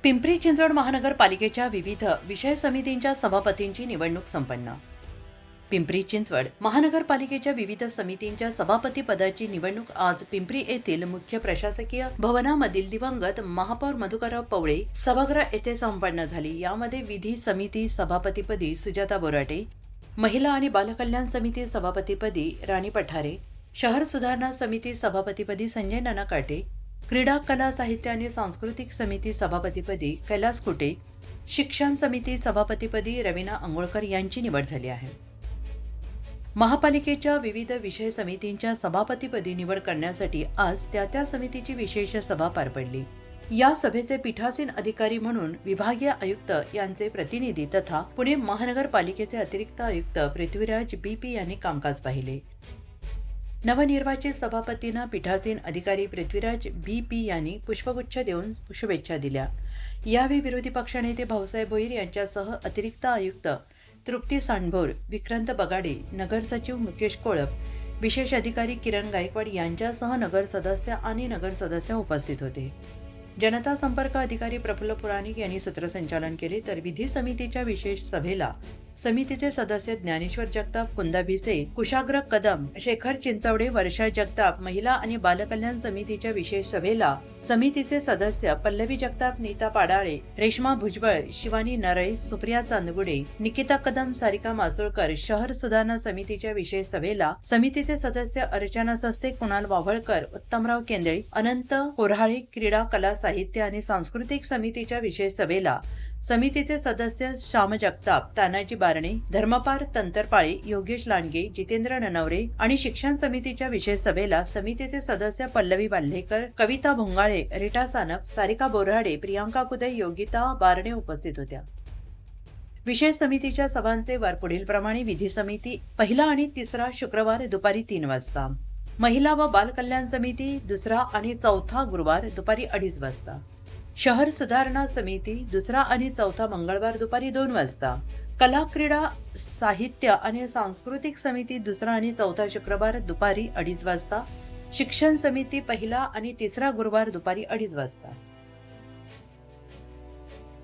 पिंपरी चिंचवड महानगरपालिकेच्या विविध विषय समितींच्या सभापतींची निवडणूक संपन्न. पिंपरी चिंचवड महानगरपालिकेच्या विविध समितींच्या सभापती पदाची निवडणूक आज पिंपरी येथील मुख्य प्रशासकीय भवनामधील दिवंगत महापौर मधुकरराव पवळे सभागृह येथे संपन्न झाली. यामध्ये विधी समिती सभापतीपदी सुजाता बोराटे, महिला आणि बालकल्याण समिती सभापतीपदी राणी पठारे, शहर सुधारणा समिती सभापतीपदी संजय नाना काटे, क्रीडा कला साहित्य आणि सांस्कृतिक समिती सभापतीपदी कैलास कुटे, शिक्षण समिती सभापतीपदी रवीना अंगोळकर यांची निवड झाली आहे. महापालिकेच्या विविध विषय समितींच्या सभापतीपदी निवड करण्यासाठी आज त्या समितीची विशेष सभा पार पडली. या सभेचे पीठासीन अधिकारी म्हणून विभागीय आयुक्त यांचे प्रतिनिधी तथा पुणे महानगरपालिकेचे अतिरिक्त आयुक्त पृथ्वीराज BP यांनी कामकाज पाहिले. नवनिर्वाचित सभापतींना पीठासीन अधिकारी पृथ्वीराज BP यांनी पुष्पगुच्छ देऊन शुभेच्छा दिल्या. यावेळी विरोधी पक्षनेते भाऊसाहेब भोईर यांच्यासह अतिरिक्त आयुक्त तृप्ती सांडभोर, विक्रांत बगाडे, नगर सचिव मुकेश कोळप, विशेष अधिकारी किरण गायकवाड यांच्यासह नगर सदस्य आणि नगर सदस्य उपस्थित होते. जनता संपर्क अधिकारी प्रफुल्ल पुराणिक यांनी सूत्रसंचालन केले, तर विधी समितीच्या विशेष सभेला समितीचे सदस्य ज्ञानेश्वर जगताप, कुंदा भिसे, कुशाग्र कदम, शेखर चिंचवडे, वर्षा जगताप, महिला आणि बालकल्याण समितीच्या विशेष सभेला समितीचे सदस्य पल्लवी जगताप, नीता पाडाळे, रेश्मा भुजबळ, शिवानी नरळे, सुप्रिया चांदगुडे, निकिता कदम, सारिका मासोळकर, शहर सुधारणा समितीच्या विशेष सभेला समितीचे सदस्य अर्चना सस्ते, कुणाल वावळकर, उत्तमराव केंद्रे, अनंत कोऱ्हाळे, क्रीडा कला साहित्य आणि सांस्कृतिक समितीच्या विशेष सभेला समितीचे सदस्य श्याम जगताप, तानाजी बारणे, धर्मपार तंतरपाळे, योगेश लांडगे, जितेंद्र ननवरे आणि शिक्षण समितीच्या विशेष सभेला समितीचे सदस्य पल्लवी बाल्हेकर, कविता भोंगाळे, रीटा सानप, सारिका बोराडे, प्रियांका कुदय, योगिता बारणे उपस्थित होत्या. विशेष समितीच्या सभांचे वार पुढील प्रमाणे: विधी समिती पहिला आणि तिसरा शुक्रवार दुपारी 3 वाजता, महिला व बालकल्याण समिती दुसरा आणि चौथा गुरुवार दुपारी 2:30 वाजता, शहर सुधारणा समिती दुसरा आणि चौथा मंगळवार दुपारी 2 वाजता, कला क्रीडा साहित्य आणि सांस्कृतिक समिती दुसरा आणि चौथा शुक्रवार दुपारी 2:30 वाजता, शिक्षण समिती पहिला आणि तिसरा गुरुवार दुपारी 2:30 वाजता.